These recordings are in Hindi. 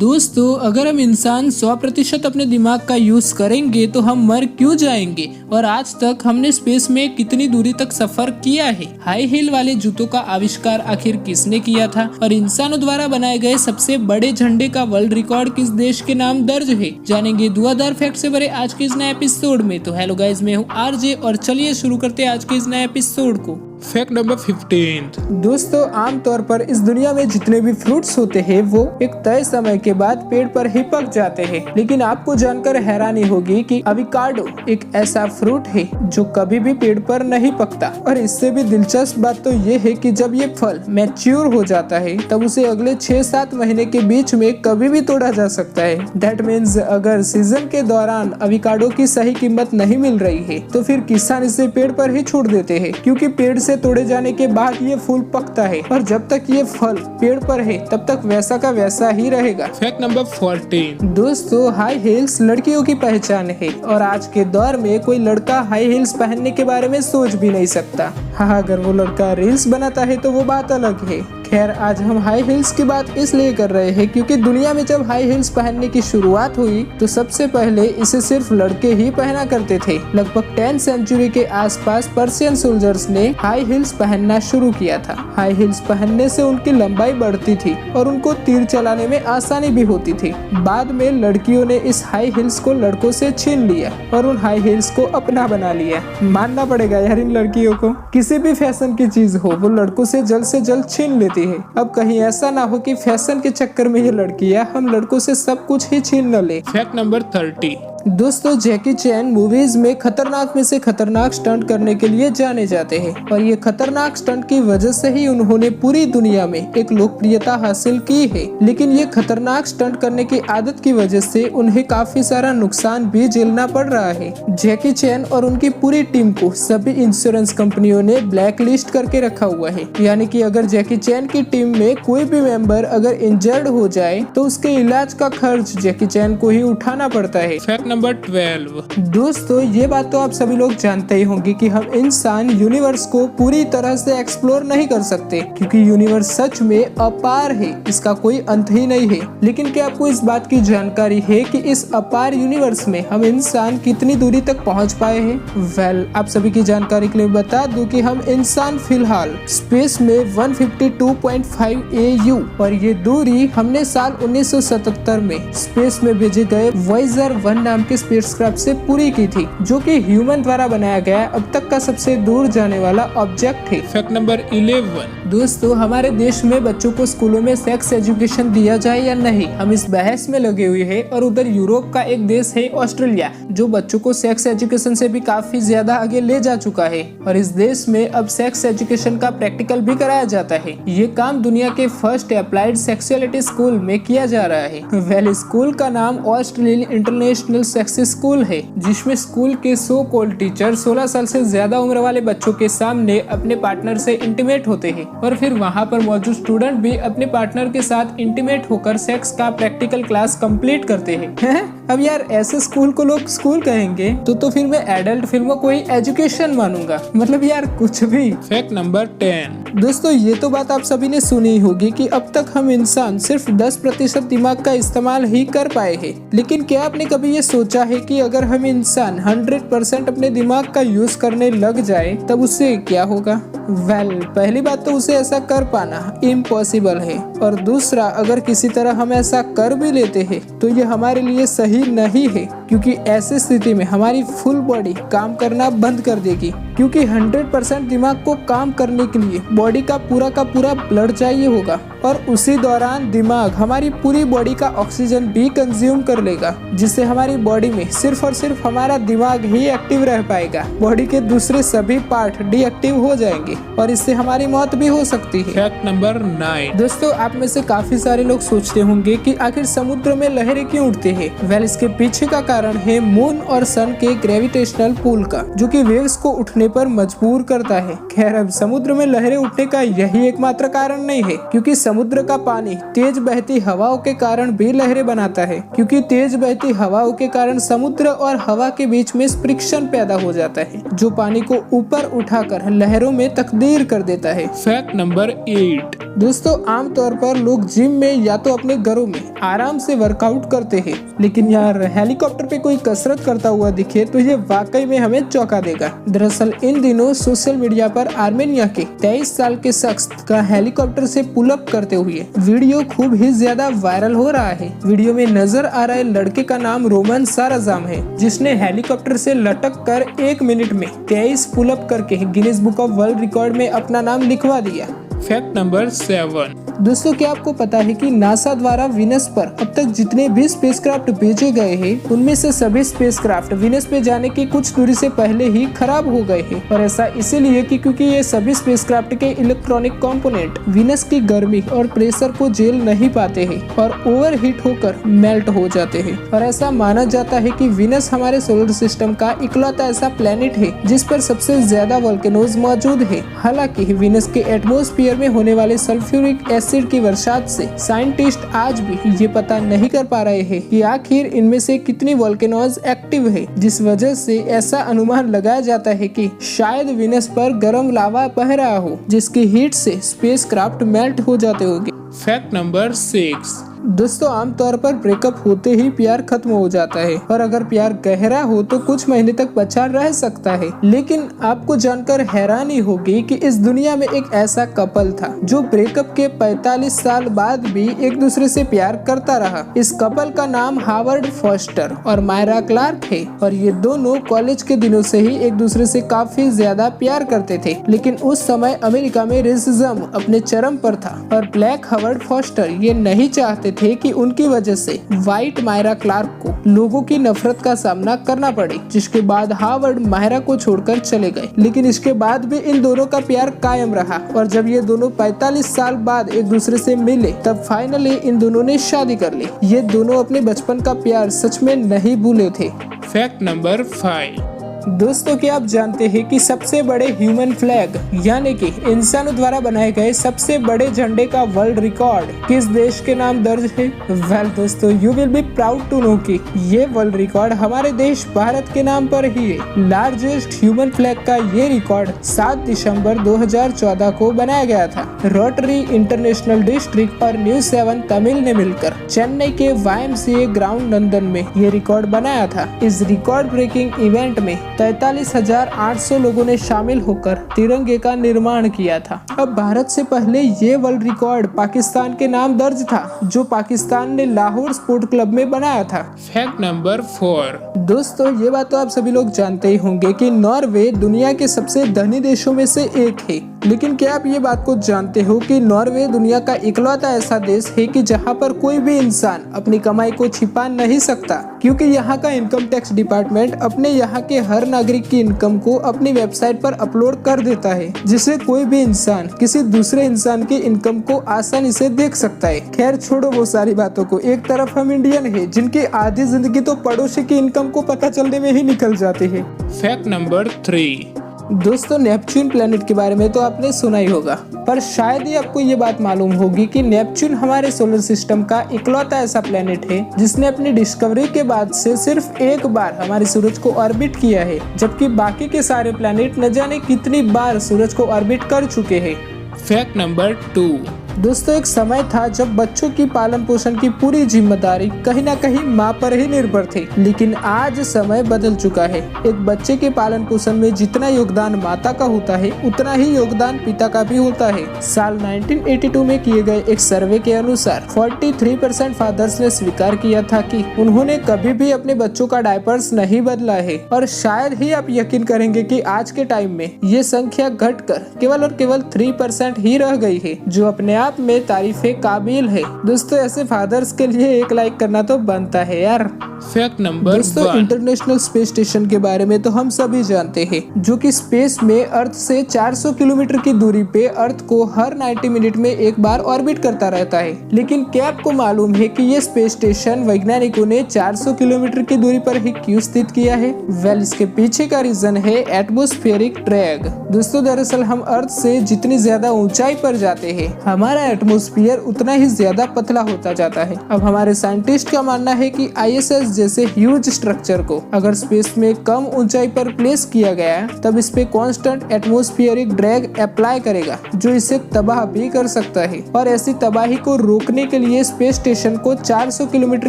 दोस्तों, अगर हम इंसान 100% अपने दिमाग का यूज करेंगे तो हम मर क्यों जाएंगे। और आज तक हमने स्पेस में कितनी दूरी तक सफर किया है। हाई हील वाले जूतों का आविष्कार आखिर किसने किया था और इंसानों द्वारा बनाए गए सबसे बड़े झंडे का वर्ल्ड रिकॉर्ड किस देश के नाम दर्ज है, जानेंगे धुआंधार फैक्ट से भरे आज के इस नए एपिसोड में। तो हेलो गाइज, मैं हूँ आरजे और चलिए शुरू करते हैं आज के इस नए एपिसोड को। Fact number 15। दोस्तों, आमतौर पर इस दुनिया में जितने भी फ्रूट्स होते हैं वो एक तय समय के बाद पेड़ पर ही पक जाते हैं, लेकिन आपको जानकर हैरानी होगी कि अविकाडो एक ऐसा फ्रूट है जो कभी भी पेड़ पर नहीं पकता। और इससे भी दिलचस्प बात तो ये है कि जब ये फल मैच्योर हो जाता है तब उसे अगले 6-7 महीने के बीच में कभी भी तोड़ा जा सकता है। दैट मीन्स अगर सीजन के दौरान अविकाडो की सही कीमत नहीं मिल रही है तो फिर किसान इसे पेड़ पर ही छोड़ देते हैं, क्योंकि पेड़ से तोड़े जाने के बाद ये फूल पकता है और जब तक ये फल पेड़ पर है तब तक वैसा का वैसा ही रहेगा। Fact number 14। दोस्तों, हाई हील्स लड़कियों की पहचान है और आज के दौर में कोई लड़का हाई हील्स पहनने के बारे में सोच भी नहीं सकता। हाँ, अगर वो लड़का रील्स बनाता है तो वो बात अलग है। खैर, आज हम हाई हील्स की बात इसलिए कर रहे हैं क्योंकि दुनिया में जब हाई हील्स पहनने की शुरुआत हुई तो सबसे पहले इसे सिर्फ लड़के ही पहना करते थे। लगभग 10th सेंचुरी के आसपास पर्शियन सोल्जर्स ने हाई हील्स पहनना शुरू किया था। हाई हील्स पहनने से उनकी लंबाई बढ़ती थी और उनको तीर चलाने में आसानी भी होती थी। बाद में लड़कियों ने इस हाई हील्स को लड़कों से छीन लिया और उन हाई हील्स को अपना बना लिया। मानना पड़ेगा यार इन लड़कियों को, किसी भी फैशन की चीज हो वो लड़कों से जल्द छीन लेती है। अब कहीं ऐसा ना हो कि फैशन के चक्कर में ये लड़कियां हम लड़कों से सब कुछ ही छीन न ले। Fact number 30। दोस्तों, जैकी चैन मूवीज में खतरनाक में से खतरनाक स्टंट करने के लिए जाने जाते हैं और ये खतरनाक स्टंट की वजह से ही उन्होंने पूरी दुनिया में एक लोकप्रियता हासिल की है। लेकिन ये खतरनाक स्टंट करने की आदत की वजह से उन्हें काफी सारा नुकसान भी झेलना पड़ रहा है। जैकी चैन और उनकी पूरी टीम को सभी इंश्योरेंस कंपनियों ने ब्लैक लिस्ट करके रखा हुआ है, यानी कि अगर जैकी चैन की टीम में कोई भी मेंबर अगर इंजर्ड हो जाए तो उसके इलाज का खर्च जैकी चैन को ही उठाना पड़ता है। नंबर 12। दोस्तों, ये बात तो आप सभी लोग जानते ही होंगे कि हम इंसान यूनिवर्स को पूरी तरह से एक्सप्लोर नहीं कर सकते, क्योंकि यूनिवर्स सच में अपार है, इसका कोई अंत ही नहीं है। लेकिन क्या आपको इस बात की जानकारी है कि इस अपार यूनिवर्स में हम इंसान कितनी दूरी तक पहुंच पाए हैं? वेल, आप सभी की जानकारी के लिए बता दूं कि हम इंसान फिलहाल स्पेस में 152.5 AU और ये दूरी हमने साल 1977 में स्पेस में भेजे गए वॉयेजर 1 नाम के स्पेसक्राफ्ट से पूरी की थी, जो कि ह्यूमन द्वारा बनाया गया अब तक का सबसे दूर जाने वाला ऑब्जेक्ट है। Fact number 11। दोस्तों, हमारे देश में बच्चों को स्कूलों में सेक्स एजुकेशन दिया जाए या नहीं, हम इस बहस में लगे हुए हैं। और उधर यूरोप का एक देश है ऑस्ट्रेलिया, जो बच्चों को सेक्स एजुकेशन से भी काफी ज्यादा आगे ले जा चुका है और इस देश में अब सेक्स एजुकेशन का प्रैक्टिकल भी कराया जाता है। ये काम दुनिया के फर्स्ट अप्लाइड सेक्सुअलिटी स्कूल में किया जा रहा है। वेल, स्कूल का नाम ऑस्ट्रेलियन इंटरनेशनल सेक्स स्कूल है, जिसमें स्कूल के सो कॉल्ड टीचर 16 साल से ज्यादा उम्र वाले बच्चों के सामने अपने पार्टनर से इंटीमेट होते हैं और फिर वहां पर मौजूद स्टूडेंट भी अपने पार्टनर के साथ इंटीमेट होकर सेक्स का प्रैक्टिकल क्लास कंप्लीट करते हैं। अब यार, ऐसे स्कूल को लोग स्कूल कहेंगे तो फिर मैं एडल्ट फिल्मों को ही एजुकेशन मानूंगा। मतलब यार कुछ भी। Fact number 10। दोस्तों, ये तो बात आप सभी ने सुनी होगी कि अब तक हम इंसान सिर्फ 10% दिमाग का इस्तेमाल ही कर पाए हैं। लेकिन क्या आपने कभी ये सोचा है कि अगर हम इंसान 100% अपने दिमाग का यूज करने लग जाए तब उससे क्या होगा? वेल, पहली बात तो उसे ऐसा कर पाना इम्पॉसिबल है और दूसरा, अगर किसी तरह हम ऐसा कर भी लेते हैं तो ये हमारे लिए सही नहीं है, क्योंकि ऐसी स्थिति में हमारी फुल बॉडी काम करना बंद कर देगी, क्योंकि 100% दिमाग को काम करने के लिए बॉडी का पूरा ब्लड चाहिए होगा और उसी दौरान दिमाग हमारी पूरी बॉडी का ऑक्सीजन भी कंज्यूम कर लेगा, जिससे हमारी बॉडी में सिर्फ और सिर्फ हमारा दिमाग ही एक्टिव रह पाएगा। बॉडी के दूसरे सभी पार्ट डीएक्टिव हो जाएंगे और इससे हमारी मौत भी हो सकती है। Fact number 9। दोस्तों, आप में से काफी सारे लोग सोचते होंगे कि आखिर समुद्र में लहरें क्यों उठती है। वेल, इसके पीछे का कारण है मून और सन के ग्रेविटेशनल पुल का, जो कि वेव्स को उठने पर मजबूर करता है। खैर, अब समुद्र में लहरें उठने का यही एकमात्र कारण नहीं है, क्योंकि समुद्र का पानी तेज बहती हवाओं के कारण भी लहरें बनाता है, क्योंकि तेज बहती हवाओं के कारण समुद्र और हवा के बीच में फ्रिक्शन पैदा हो जाता है, जो पानी को ऊपर उठाकर लहरों में तब्दील कर देता है। Fact number 8। दोस्तों, आमतौर पर लोग जिम में या तो अपने घरों में आराम से वर्कआउट करते हैं, लेकिन यार हेलीकॉप्टर पे कोई कसरत करता हुआ दिखे तो ये वाकई में हमें चौंका देगा। दरअसल इन दिनों सोशल मीडिया पर आर्मेनिया के 23 साल के शख्स का हेलीकॉप्टर से पुल अप करते हुए वीडियो खूब ही ज्यादा वायरल हो रहा है। वीडियो में नजर आ रहे लड़के का नाम रोमन साराजाम है, जिसने हेलीकॉप्टर से लटक कर 1 मिनट में 23 पुल अप करके Guinness book of world record में अपना नाम लिखवा दिया। Fact number 7। दोस्तों, क्या आपको पता है कि नासा द्वारा विनस पर अब तक जितने भी स्पेसक्राफ्ट भेजे गए हैं, उनमें से सभी स्पेसक्राफ्ट विनस पे जाने की कुछ दूरी से पहले ही खराब हो गए हैं। और ऐसा इसीलिए कि क्योंकि ये सभी स्पेसक्राफ्ट के इलेक्ट्रॉनिक कंपोनेंट विनस की गर्मी और प्रेशर को झेल नहीं पाते हैं और ओवरहीट होकर मेल्ट हो जाते हैं। और ऐसा माना जाता है कि विनस हमारे सोलर सिस्टम का इकलौता ऐसा प्लेनेट है जिस पर सबसे ज्यादा वोल्केनोज मौजूद है। हालांकि विनस के एटमॉस्फेयर में होने वाले सल्फ्यूरिक एसिड की वर्षात से साइंटिस्ट आज भी ये पता नहीं कर पा रहे हैं कि आखिर इनमें से कितनी वोल्केनोज एक्टिव है, जिस वजह से ऐसा अनुमान लगाया जाता है कि शायद विनस पर गर्म लावा बह रहा हो, जिसकी हीट से स्पेसक्राफ्ट मेल्ट हो जाते होंगे। Fact number 6। दोस्तों, आमतौर पर ब्रेकअप होते ही प्यार खत्म हो जाता है, और अगर प्यार गहरा हो तो कुछ महीने तक बचा रह सकता है। लेकिन आपको जानकर हैरानी होगी कि इस दुनिया में एक ऐसा कपल था जो ब्रेकअप के 45 साल बाद भी एक दूसरे से प्यार करता रहा। इस कपल का नाम हावर्ड फॉस्टर और मायरा क्लार्क है, और ये दोनों कॉलेज के दिनों से ही एक दूसरे से काफी ज्यादा प्यार करते थे। लेकिन उस समय अमेरिका में रेसिज्म अपने चरम पर था, और ब्लैक हावर्ड फॉस्टर ये नहीं चाहते थे कि उनकी वजह से व्हाइट मायरा क्लार्क को लोगों की नफरत का सामना करना पड़े, जिसके बाद हावर्ड मायरा को छोड़कर चले गए। लेकिन इसके बाद भी इन दोनों का प्यार कायम रहा, और जब ये दोनों 45 साल बाद एक दूसरे से मिले तब फाइनली इन दोनों ने शादी कर ली। ये दोनों अपने बचपन का प्यार सच में नहीं भूले थे। Fact number 5। दोस्तों, क्या आप जानते हैं कि सबसे बड़े ह्यूमन फ्लैग यानी कि इंसानों द्वारा बनाए गए सबसे बड़े झंडे का वर्ल्ड रिकॉर्ड किस देश के नाम दर्ज है? वेल दोस्तों, you will be proud to know कि ये वर्ल्ड रिकॉर्ड हमारे देश भारत के नाम पर ही है। लार्जेस्ट ह्यूमन फ्लैग का ये रिकॉर्ड 7 दिसंबर 2014 को बनाया गया था। रोटरी इंटरनेशनल डिस्ट्रिक्ट और न्यूज 7 तमिल ने मिलकर चेन्नई के YMCA ग्राउंड लंदन में ये रिकॉर्ड बनाया था। इस रिकॉर्ड ब्रेकिंग इवेंट में 43,800 लोगों ने शामिल होकर तिरंगे का निर्माण किया था। अब भारत से पहले ये वर्ल्ड रिकॉर्ड पाकिस्तान के नाम दर्ज था, जो पाकिस्तान ने लाहौर स्पोर्ट क्लब में बनाया था। Fact number 4। दोस्तों, ये बात तो आप सभी लोग जानते ही होंगे कि नॉर्वे दुनिया के सबसे धनी देशों में से एक है। लेकिन क्या आप ये बात को जानते हो कि नॉर्वे दुनिया का इकलौता ऐसा देश है कि जहाँ पर कोई भी इंसान अपनी कमाई को छिपा नहीं सकता, क्योंकि यहाँ का इनकम टैक्स डिपार्टमेंट अपने यहाँ के हर नागरिक की इनकम को अपनी वेबसाइट पर अपलोड कर देता है, जिससे कोई भी इंसान किसी दूसरे इंसान की इनकम को आसानी से देख सकता है। खैर छोड़ो वो सारी बातों को, एक तरफ हम इंडियन है जिनकी आधी जिंदगी तो पड़ोसी की इनकम को पता चलने में ही निकल जाती है। Fact number 3। दोस्तों, नेपच्यून प्लेनेट के बारे में तो आपने सुना ही होगा, पर शायद ही आपको ये बात मालूम होगी कि नेपच्यून हमारे सोलर सिस्टम का इकलौता ऐसा प्लेनेट है जिसने अपनी डिस्कवरी के बाद से सिर्फ एक बार हमारे सूरज को ऑर्बिट किया है, जबकि बाकी के सारे प्लेनेट न जाने कितनी बार सूरज को ऑर्बिट कर चुके हैं। Fact number 2। दोस्तों, एक समय था जब बच्चों की पालन पोषण की पूरी जिम्मेदारी कहीं ना कहीं माँ पर ही निर्भर थी, लेकिन आज समय बदल चुका है। एक बच्चे के पालन पोषण में जितना योगदान माता का होता है, उतना ही योगदान पिता का भी होता है। साल 1982 में किए गए एक सर्वे के अनुसार 43% फादर्स ने स्वीकार किया था कि उन्होंने कभी भी अपने बच्चों का डायपर्स नहीं बदला है, और शायद ही आप यकीन करेंगे कि आज के टाइम में ये संख्या घटकर केवल और केवल 3% ही रह गई है, जो अपने आप में तारीफे काबिल है। दोस्तों ऐसे फादर्स के लिए एक लाइक करना तो बनता है यार। फैक्ट नंबर दोस्तों 1, इंटरनेशनल स्पेस स्टेशन के बारे में तो हम सभी जानते हैं, जो कि स्पेस में अर्थ से 400 किलोमीटर की दूरी पे अर्थ को हर 90 मिनट में एक बार ऑर्बिट करता रहता है। लेकिन क्या आपको मालूम है कि ये स्पेस स्टेशन वैज्ञानिकों ने 400 किलोमीटर की दूरी पर ही क्यों स्थित किया है? इसके पीछे का रीजन है एटमॉस्फेरिक ड्रैग। दोस्तों दरअसल हम अर्थ से जितनी ज्यादा ऊंचाई पर जाते हैं, हमारा एटमॉस्फेयर उतना ही ज्यादा पतला होता जाता है। अब हमारे साइंटिस्ट का मानना है कि ISS जैसे ह्यूज स्ट्रक्चर को अगर स्पेस में कम ऊंचाई पर प्लेस किया गया तब इस पे कांस्टेंट एटमॉस्फेरिक ड्रैग अप्लाई करेगा, जो इसे तबाह भी कर सकता है। और ऐसी तबाही को रोकने के लिए स्पेस स्टेशन को 400 किलोमीटर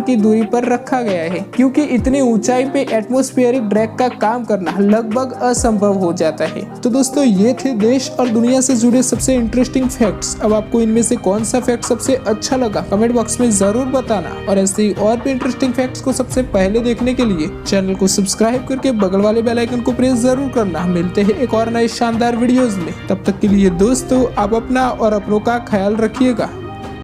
की दूरी पर रखा गया है, क्योंकि इतनी ऊंचाई पे एटमॉस्फेरिक ड्रैग का काम करना लगभग असंभव हो जाता है। तो दोस्तों ये थे देश और दुनिया से जुड़े सबसे इंटरेस्टिंग फैक्ट्स। अब आपको इनमें से कौन सा फैक्ट सबसे अच्छा लगा कमेंट बॉक्स में जरूर बताना, और ऐसे ही और भी इंटरेस्टिंग फैक्ट्स को सबसे पहले देखने के लिए चैनल को सब्सक्राइब करके बगल वाले बेल आइकन को प्रेस जरूर करना। मिलते हैं एक और नए शानदार वीडियोस में, तब तक के लिए दोस्तों आप अपना और अपनों का ख्याल रखिएगा।